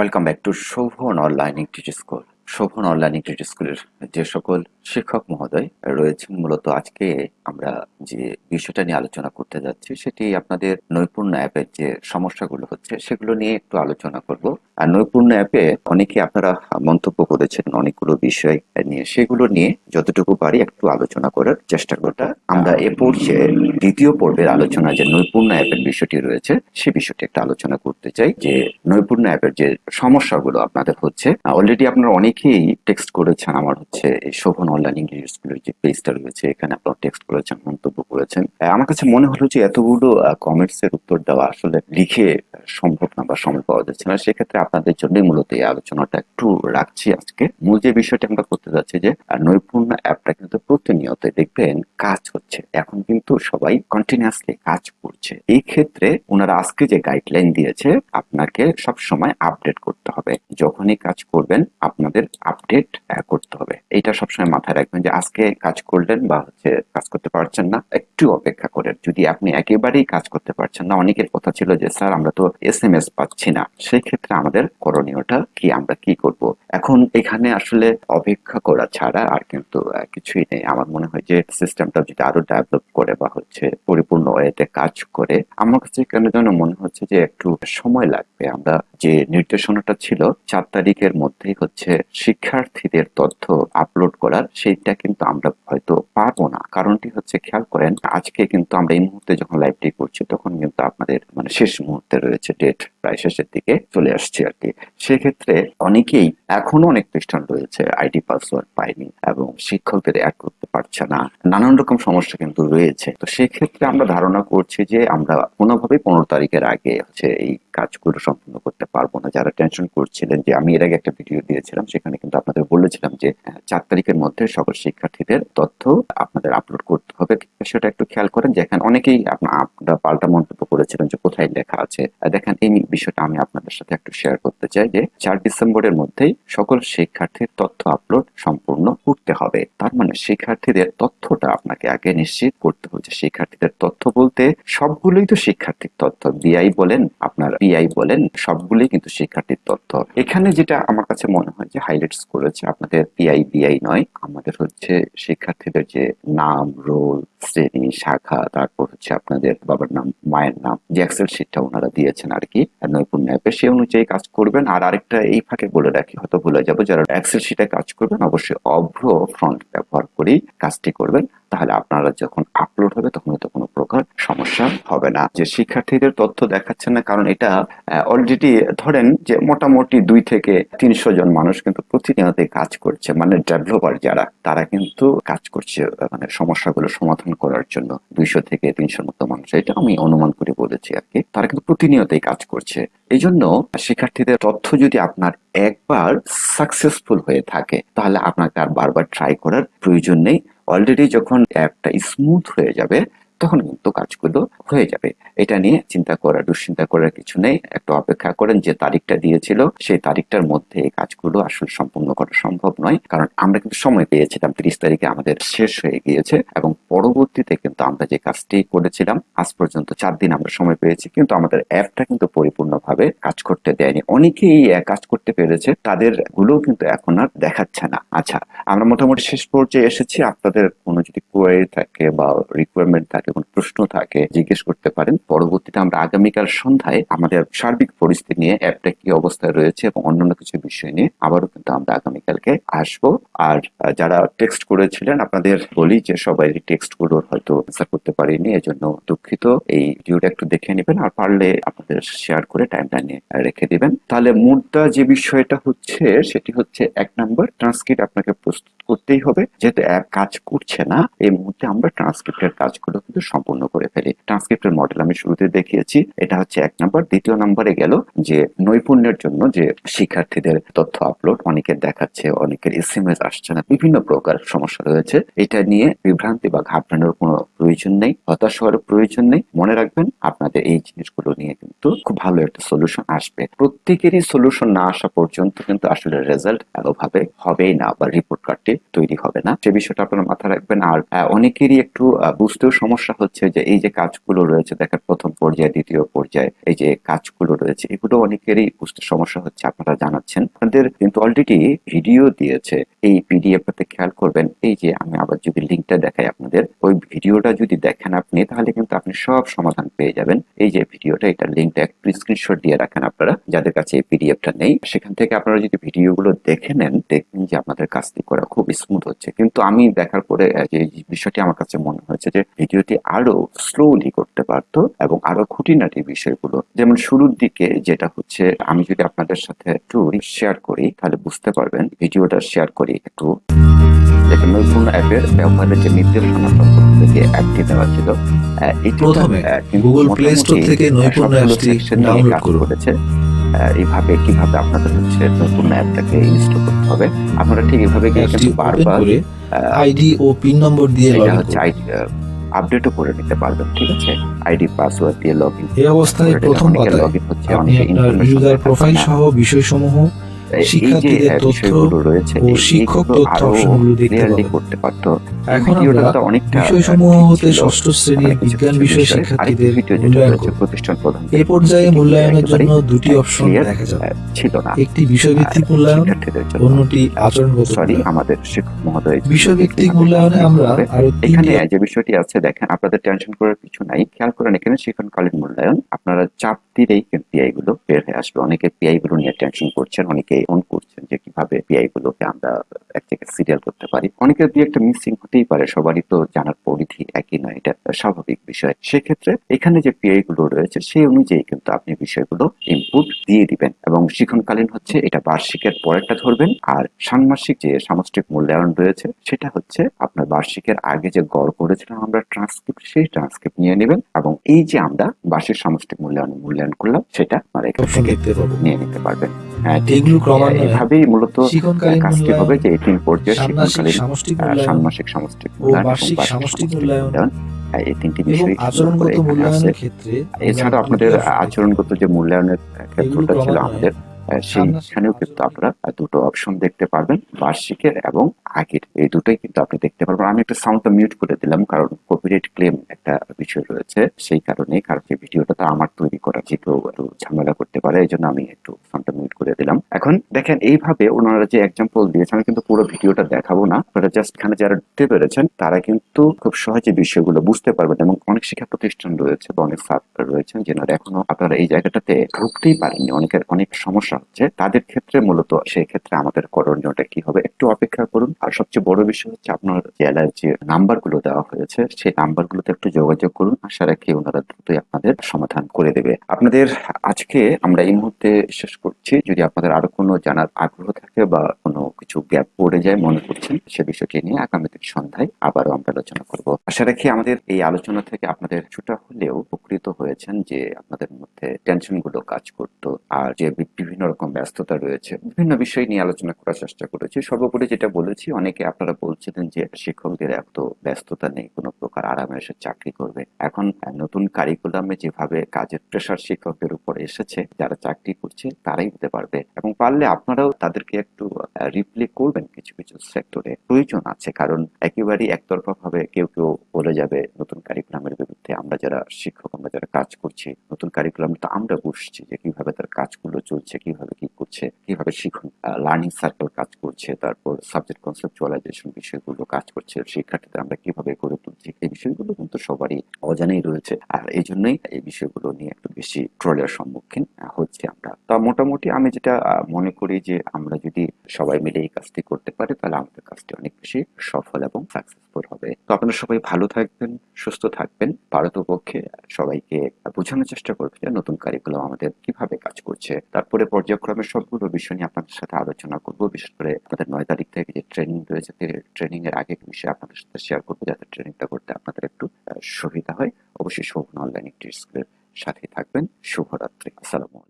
Welcome back to Shovan online English school. Shovan online English স্কুলের যে সকল শিক্ষক মহোদয় রয়েছেন, মূলত আজকে আমরা যে বিষয়টা নিয়ে আলোচনা করতে যাচ্ছি সেটি আপনাদের নৈপুণ্য অ্যাপের যে সমস্যাগুলো হচ্ছে সেগুলো নিয়ে একটু আলোচনা করব। আর নৈপুণ্য অ্যাপে অনেকে আপনারা মন্তব্য করেছেন অনেকগুলো বিষয় নিয়ে, সেগুলো নিয়ে যতটুকু পারি একটু আলোচনা করার চেষ্টা করব। আমরা এ পর্বে দ্বিতীয় পর্বের আলোচনা যে নৈপুণ্য অ্যাপের বিষয়টি রয়েছে সে বিষয়টি একটা আলোচনা করতে চাই। যে নৈপুণ্য অ্যাপের যে সমস্যাগুলো আপনাদের হচ্ছে, অলরেডি আপনারা অনেকেই টেক্সট করেছেন। আমার হচ্ছে এই শোভন অনলাইন ইংলিশ স্কুলের যে পেজটা রয়েছে এখানে আপনারা টেক্সট করেছেন, মন্তব্য করেছেন। আমার কাছে মনে হলো যে এতগুলো কমেন্টস এর উত্তর দেওয়া আসলে লিখে সম্ভব না বা সময় পাওয়া যাচ্ছে না। সেক্ষেত্রে আপনাদের জন্যই মূলত এই আলোচনাটা একটু রাখছি। আজকে মূল যে বিষয়টা আমরা করতে যাচ্ছি যে নৈপুণ্য অ্যাপটা কিন্তু প্রতিনিয়ত দেখবেন কাজ হচ্ছে। এখন কিন্তু সবাই কন্টিনিউয়াসলি কাজ করছে। এই ক্ষেত্রে ওনারা আজকে যে গাইডলাইন দিয়েছে আপনাকে সব সময় আপডেট করতে হবে। যখনই কাজ করবেন আপনাদের আপডেট করতে হবে। এটা সবসময় মাথায় রাখবেন যে আজকে কাজ করলেন বা কাজ করতে পারছেন না, একটু অপেক্ষা করেন। যদি আপনি একেবারেই কাজ করতে পারছেন না, অনেকের কথা ছিল যে স্যার আমরা তো SMS পাচ্ছি না, সেই ক্ষেত্রে আমাদের করণীয়টা কি, আমরা কি করব? এখন এখানে আসলে অপেক্ষা করা ছাড়া আর কিন্তু কিছুই নেই। আমার মনে হয় যে সিস্টেমটা যদি আরো ডেভেলপ করে বা পরিপূর্ণ ওয়েতে কাজ করে, আমার কাছে কেন যেন মনে হচ্ছে যে একটু সময় লাগবে। আমরা যে নির্দেশনাটা ছিল 4 তারিখের মধ্যেই শিক্ষার্থীদের তথ্য আপলোড করার, সেইটা কিন্তু আমরা হয়তো পারবো না। কারণটি হচ্ছে, খেয়াল করেন, আজকে কিন্তু আমরা এই মুহূর্তে যখন লাইভটি করছি তখন কিন্তু আপনাদের শেষ মুহূর্তে রয়েছে, ডেট প্রায় শেষের দিকে চলে আসছে আর কি। সেক্ষেত্রে অনেকেই এখনো অনেক প্রতিষ্ঠান রয়েছে আইডি পাসওয়ার্ড পায়নি এবং শিক্ষকদের অ্যাড করতে পারছে না, নানান রকম সমস্যা কিন্তু রয়েছে। তো সেক্ষেত্রে আমরা ধারণা করছি যে আমরা কোনোভাবেই 15 তারিখের আগে এই কাজগুলো সম্পূর্ণ করতে পারবো না। যারা টেনশন করছিলেন, যে আমি এর আগে একটা ভিডিও দিয়েছিলাম সেখানে কিন্তু আপনাদের বলেছিলাম যে 4 তারিখের মধ্যে সকল শিক্ষার্থীদের তথ্য আপনাদের আপলোড করতে হবে। সেটা একটু খেয়াল করেন। যেখানে অনেকেই আপনারা পাল্টা মন্তব্য করেছিলেন যে কোথায় লেখা আছে, দেখেন এই বিষয়টা আমি আপনাদের সাথে একটু শেয়ার করতে চাই যে 4 ডিসেম্বরের মধ্যেই সকল শিক্ষার্থীর তথ্য আপলোড সম্পূর্ণ করতে হবে। তার মানে শিক্ষার্থীদের তথ্যটা আপনাকে আগে নিশ্চিত করতে হচ্ছে। শিক্ষার্থীদের তথ্য বলতে সবগুলোই তো শিক্ষার্থীর তথ্য, বিআই বলেন আপনার পিআই বলেন, সবগুলোই কিন্তু শিক্ষার্থীর তথ্য। এখানে যেটা আমার কাছে মনে হয় যে হাইলাইটস করেছে, আপনাদের পিআই বিআই নয়, আমাদের শিক্ষার্থীদের যে নাম, রোল, শ্রেণী, শাখা, তারপর আপনাদের বাবার নাম, মায়ের নাম, যে এক্সেল শিটটা ওনারা দিয়েছেন আর কি নৈপুণ্য অ্যাপে, সেই অনুযায়ী কাজ করবেন। আর আরেকটা এই ফাঁকে বলে রাখি, হয়তো ভুলে যাবো, যারা এক্সেল শিটে কাজ করবেন অবশ্যই অভ্র ফন্ট ব্যবহার করেই কাজটি করবেন। তাহলে আপনারা যখন আপলোড হবে তখন তো কোনো প্রকার সমস্যা হবে না। যে শিক্ষার্থীদের তথ্য দেখাচ্ছেন না, কারণ এটা অলরেডি ধরেন যে মোটামুটি 2 থেকে 300 জন মানুষ কিন্তু প্রতিনিয়ত কাজ করছে, ডেভেলপার যারা, তারা কিন্তু কাজ করছে সমস্যাগুলো সমাধান করার জন্য। 200 থেকে 300 মতো মানুষ, এটা আমি অনুমান করে বলেছি আর কি। তারা কিন্তু প্রতিনিয়তই কাজ করছে। এই জন্য শিক্ষার্থীদের তথ্য যদি আপনার একবার সাকসেসফুল হয়ে থাকে তাহলে আপনাকে আর বারবার ট্রাই করার প্রয়োজন নেই। অলরেডি যখন অ্যাপটা স্মুথ হয়ে যাবে তখন কিন্তু কাজগুলো হয়ে যাবে। এটা নিয়ে চিন্তা করার, দুশ্চিন্তা করার কিছু নেই। একটু অপেক্ষা করেন। যে তারিখটা দিয়েছিল সেই তারিখটার মধ্যে এই কাজগুলো আসলে সম্পূর্ণ করা সম্ভব নয়, কারণ আমরা কিন্তু সময় পেয়েছিলাম। 30 তারিখে আমাদের শেষ হয়ে গিয়েছে এবং পরবর্তীতে কিন্তু আমরা যে কাজটি করেছিলাম আজ পর্যন্ত 4 দিন আমরা সময় পেয়েছি, কিন্তু আমাদের অ্যাপটা কিন্তু পরিপূর্ণভাবে কাজ করতে দেয়নি। অনেকেই কাজ করতে পেরেছে, তাদের গুলো কিন্তু এখন আর দেখাচ্ছে না। আচ্ছা, আমরা মোটামুটি শেষ পর্যায়ে এসেছি। আপনাদের কোনো যদি কোয়েরি থাকে বা রিকোয়ারমেন্ট থাকে, কোনো প্রশ্ন থাকে, জিজ্ঞেস করতে পারেন। পরবর্তীতে আমরা আগামীকাল সন্ধ্যায় আমাদের সার্বিক পরিস্থিতি নিয়ে, অ্যাপটা কি অবস্থায় রয়েছে এবং অন্যান্য কিছু বিষয় নিয়ে আবারও কিন্তু আমরা আগামীকালকে আসবো। আর যারা টেক্সট করেছিলেন আপনাদের বলি যে সবাই টেক্সট গুলোর হয়তো অ্যান্সার করতে পারিনি, এজন্য দুঃখিত। এই ভিডিওটা একটু দেখে নেবেন আর পারলে আপনাদের শেয়ার করে টাইমলাইনে রেখে দিবেন। তাহলে মুদ্রা যে বিষয়টা সেটি হচ্ছে 1 নম্বর, ট্রান্সক্রিপ্ট আপনাকে প্রস্তুত করতেই হবে। যেহেতু অ্যাপ কাজ করছে না এই মুহূর্তে, আমরা ট্রান্সক্রিপ্টের কাজগুলো কিন্তু সম্পূর্ণ করে ফেলি। ট্রান্সক্রিপ্টের মডেল আমি শুরুতে দেখিয়েছি, এটা হচ্ছে 1 নম্বর। দ্বিতীয় নম্বরে গেল যে নৈপুণ্যের জন্য যে শিক্ষার্থীদের তথ্য আপলোড, অনেকের দেখাচ্ছে, অনেকের SMS আসছে না, বিভিন্ন প্রকার সমস্যা রয়েছে। এটা নিয়ে বিভ্রান্তি বা ঘাবড়ানোর কোনো প্রয়োজন নেই, হতাশ হওয়ার প্রয়োজন নেই। মনে রাখবেন আপনাদের এই জিনিসগুলো নিয়ে কিন্তু খুব ভালো একটা সলিউশন আসবে। প্রত্যেকেরই সলিউশন না আসা পর্যন্ত কিন্তু আসলে রেজাল্ট ভালোভাবে হবেই না বা রিপোর্ট কার্ডটি তৈরি হবে না, সে বিষয়টা আপনারা মাথায় রাখবেন। আর অনেকেরই একটু বুঝতেও সমস্যা হচ্ছে যে এই যে কাজগুলো রয়েছে, দেখেন প্রথম পর্যায়ে, দ্বিতীয় পর্যায়ে এই যে কাজগুলো রয়েছে, এগুলো অনেকেরই বুঝতে সমস্যা হচ্ছে। আপনারা জানাচ্ছেন, আপনাদের কিন্তু অলরেডি ভিডিও দিয়েছে এই পিডিএফটাতে। খেয়াল করবেন, এই যে আমি আবার যদি লিঙ্কটা দেখাই আপনাদের, ওই ভিডিওটা যদি দেখেন আপনি, তাহলে কিন্তু আপনি সব সমাধান পেয়ে যাবেন। এই যে ভিডিওটা, এটার লিঙ্কটা একটু স্ক্রিনশট দিয়ে রাখেন আপনারা, যাদের কাছে এই পিডিএফটা নেই। সেখান থেকে আপনারা যদি ভিডিওগুলো দেখে নেন, দেখবেন যে আপনাদের কাজটি করা খুব স্মুথ হচ্ছে। কিন্তু আমি দেখার পরে যে বিষয়টি আমার কাছে মনে হয়েছে যে ভিডিওটি আরো স্লোলি করতে পারতো এবং আরো খুঁটিনাটি বিষয়গুলো, যেমন শুরুর দিকে যেটা হচ্ছে, আমি যদি আপনাদের সাথে একটু শেয়ার করি তাহলে বুঝতে পারবেন। ভিডিওটা শেয়ার করি একটু। দেখুন, নৈপুণ্য অ্যাপের ব্যবহারের যে নির্দেশনা থেকে অ্যাপটি দেওয়া ছিল, প্রথমে গুগল প্লে স্টোর থেকে নৈপুণ্য অ্যাপটি ডাউনলোড করুন। এইভাবে কিভাবে আপনাদের হচ্ছে নৈপুণ্য অ্যাপটাকে ইনস্টল করতে হবে, আপনারা ঠিক এইভাবে গিয়ে অ্যাপটি কিন্তু ওপেন বারবার করে আইডি ও পিন নম্বর দিয়ে এটা লগইন হচ্ছে করুন। আইডি আপডেটও করে নিতে পারবেন। ঠিক আছে, আইডি পাসওয়ার্ড দিয়ে লগ ইন এই অবস্থায় প্রথম অনেকে পাতায় লগ ইন হচ্ছে, আপনি অনেকে আপনার ইনফরমেশন ইউজার দেখাচ্ছে প্রোফাইল না। সহ বিষয়সমূহ, এই যে শিক্ষার্থীদের তথ্য বিষয়গুলো রয়েছে, ও শিক্ষক এইগুলো তথ্য আরো অপশনগুলো দেখতে ক্লিয়ারলি পাবেন। করতে পারতো। এই এখন ভিডিওটা আমরা তো অনেকটা বিষয়সমূহ ঠিক হতে ছিল, ষষ্ঠ শ্রেণীর কিছু বিজ্ঞান কিছু বিষয় বিষয়। আরেকটি শিক্ষার্থীদের ভিডিও যেটা মূল্যায়ন রয়েছে করব। প্রতিষ্ঠান প্রধান, এ পর্যায়ে মূল্যায়নের জন্য একেবারেই দুটি অপশন ক্লিয়ার দেখা যাবে, ছিল না একটি বিষয়ভিত্তিক মূল্যায়ন, শিক্ষার্থীদের জন্য। অন্যটি আচরণগত সরি, মূল্যায়ন। আমাদের শিক্ষক মহোদয় বিষয়ভিত্তিক কিভাবে মূল্যায়নে কাজটি আমরা করবে। আরো এখানে তিনটি যে বিষয়টি আছে, দেখেন, আপনাদের টেনশন করার কিছু নাই। খেয়াল করেন, এখানে শিক্ষণকালীন মূল্যায়ন, আপনারা চাপ দিলেই পিআই গুলো বের হয়ে আসবে। অনেকে পিআই গুলো নিয়ে টেনশন করছেন, অনেকে ফোন করছেন যে কিভাবে পিআই গুলোকে আমরা এক জায়গায় সিরিয়াল করতে পারি। অনেকের দিয়ে একটা মিসিং হতেই পারে, সবারই তো জানার পরিধি একই নয়, এটা স্বাভাবিক বিষয়। সেক্ষেত্রে এখানে যে পিআই গুলো রয়েছে সেই অনুযায়ী কিন্তু আপনি বিষয়গুলো ইনপুট দিয়ে দিবেন। এবং শিক্ষণকালীন হচ্ছে এটা বার্ষিকের পরেরটা ধরবেন, আর ষান্মাসিক যে সামষ্টিক মূল্যায়ন রয়েছে সেটা হচ্ছে আপনার বার্ষিকের আগে যে গড় করেছিলাম আমরা ট্রান্সক্রিপ্ট, সেই ট্রান্সক্রিপ্ট নিয়ে নেবেন। এবং এই যে আমরা বার্ষিক সামষ্টিক মূল্যায়ন করলাম, সেটা আপনারা এখান থেকে নিয়ে নিতে পারবেন। এগুলো ক্রমান্বয়ে এভাবেই মূলত শিক্ষণকালীন কাজটি হবে, যে এই 3 পর্যায়ের ষান্মাসিক শিক্ষণকালীন, সামষ্টিক মূল্যায়ন ষান্মাসিক সামষ্টিক ও মূল্যায়ন এবং বার্ষিক বার্ষিক সামষ্টিক সামষ্টিক মূল্যায়ন মূল্যায়ন, এই 3টি এবং বিষয় সুন্দর করে আচরণগত এখানে আছে। মূল্যায়নের ক্ষেত্রে আমরা এছাড়াও দুটি আপনাদের অপশন দেখতে আচরণগত পাবো। যে মূল্যায়নের এগুলো ক্ষেত্রটা ছিল ক্রমান্বয়ে আমাদের, ষান্মাসিক সেইখানেও কিন্তু আচরণিক আপনারা দুটো অপশন দেখতে পারবেন, বার্ষিকের এবং আগের, এই দুটোই কিন্তু আপনি দেখতে পারবেন। আমি একটু সাউন্ডটা মিউট করে দিলাম, কারণ কপিরাইট ক্লেম একটা বিষয় রয়েছে সেই কারণে, কারণ যে ভিডিওটা তো আমার তৈরি করা, যেহেতু একটু ঝামেলা করতে পারে, এই জন্য আমি একটু সাউন্ডটা মিউট করে দিলাম। এখন দেখেন, এইভাবে ওনারা যে এক্সাম্পল দিয়েছে, আমি কিন্তু পুরো ভিডিওটা দেখাবো না, আপনারা জাস্ট এখানে যারা ঢুকতে পেরেছেন তারা কিন্তু খুব সহজে বিষয়গুলো বুঝতে পারবেন। এবং অনেক শিক্ষা প্রতিষ্ঠান রয়েছে বা অনেক ছাত্র রয়েছেন যেনারা এখনো আপনারা এই জায়গাটাতে ঢুকতেই পারেননি, অনেকের অনেক সমস্যা হচ্ছে, তাদের ক্ষেত্রে মূলত সেই ক্ষেত্রে আমাদের করণীয়টা কি হবে, একটু অপেক্ষা করুন। আর সবচেয়ে বড় বিষয় হচ্ছে, আপনার জেলার যে নাম্বারগুলো দেওয়া হয়েছে সেই নাম্বারগুলোতে একটু যোগাযোগ করুন, আশা রাখি ওনারা দ্রুতই আপনাদের সমাধান করে দেবে। আপনাদের আজকে আমরা এই মুহূর্তে শেষ করছি। যদি আপনাদের আরো কোনো জানার আগ্রহ থাকে বা কোনো কিছু গ্যাপ পড়ে যায় মনে করছেন, সে বিষয়টি নিয়ে আগামী দিন সন্ধ্যায় আবারও আমরা আলোচনা করব। আশা রাখি আমাদের এই আলোচনা থেকে আপনাদের কিছুটা হলেও উপকৃত হয়েছেন, যে আপনাদের মধ্যে টেনশন গুলো কাজ করতো, আর যে বিভিন্ন রকম ব্যস্ততা রয়েছে, বিভিন্ন বিষয় নিয়ে আলোচনা করার চেষ্টা করেছি। সর্বোপরি যেটা বলেছি, অনেকে আপনারা বলছিলেন যে শিক্ষকদের এত ব্যস্ততা নেই, কোনো প্রকার আরামে এসে চাকরি করবে। এখন নতুন কারিকুলামে যেভাবে কাজের প্রেশার শিক্ষকদের উপর এসেছে, যারা চাকরি করছে তারাই দিতে পারবে। এবং পারলে আপনারাও তাদেরকে একটু রিপ্লে করবেন, কিছু কিছু সেক্টরে প্রয়োজন আছে। কারণ একেবারেই একতরফা ভাবে কেউ কেউ বলে যাবে নতুন কারিকুলামের বিরুদ্ধে। আমরা যারা শিক্ষক, আমরা যারা কাজ করছি নতুন কারিকুলাম, তো আমরা বুঝছি যে কিভাবে তার কাজগুলো চলছে, কিভাবে কি করছে, কিভাবে শিখুন লার্নিং সার্কেল কাজ করছে, তারপর সাবজেক্ট কনসেপচুয়ালাইজেশন বিষয়গুলো কাজ করছে, শিক্ষার্থীদের আমরা কিভাবে গড়ে তুলছি, এই বিষয়গুলো কিন্তু সবারই অজানাই রয়েছে। আর এই জন্যই এই বিষয়গুলো নিয়ে একটু বেশি ট্রলের সম্মুখীন হচ্ছে আমরা। তা মোটামুটি আমি যেটা মনে করি, যে আমরা যদি সবাই মিলে এই কাজটি করতে পারি, তাহলে আমাদের কাজটি অনেক বেশি সফল এবং সাকসেসফুল হবে। তো আপনারা সবাই ভালো থাকবেন, সুস্থ থাকবেন। পারতপক্ষে সবাইকে বোঝানোর চেষ্টা করবে যে নতুন কারিকুলাম আমাদের কিভাবে কাজ করছে। তারপরে পর্যায়ক্রমে সবগুলো বিষয় নিয়ে আপনাদের সাথে আলোচনা করবো। বিশেষ করে আমাদের 9 তারিখ থেকে যে ট্রেনিং রয়েছে, ট্রেনিং এর আগে বিষয়ে আপনাদের সাথে শেয়ার করবো, যাতে ট্রেনিংটা করতে আপনাদের একটু সুবিধা হয়। অবশ্যই শোভন অনলাইন একটি স্কুলের সাথে থাকবেন। শুভরাত্রি। আসসালামু আলাইকুম।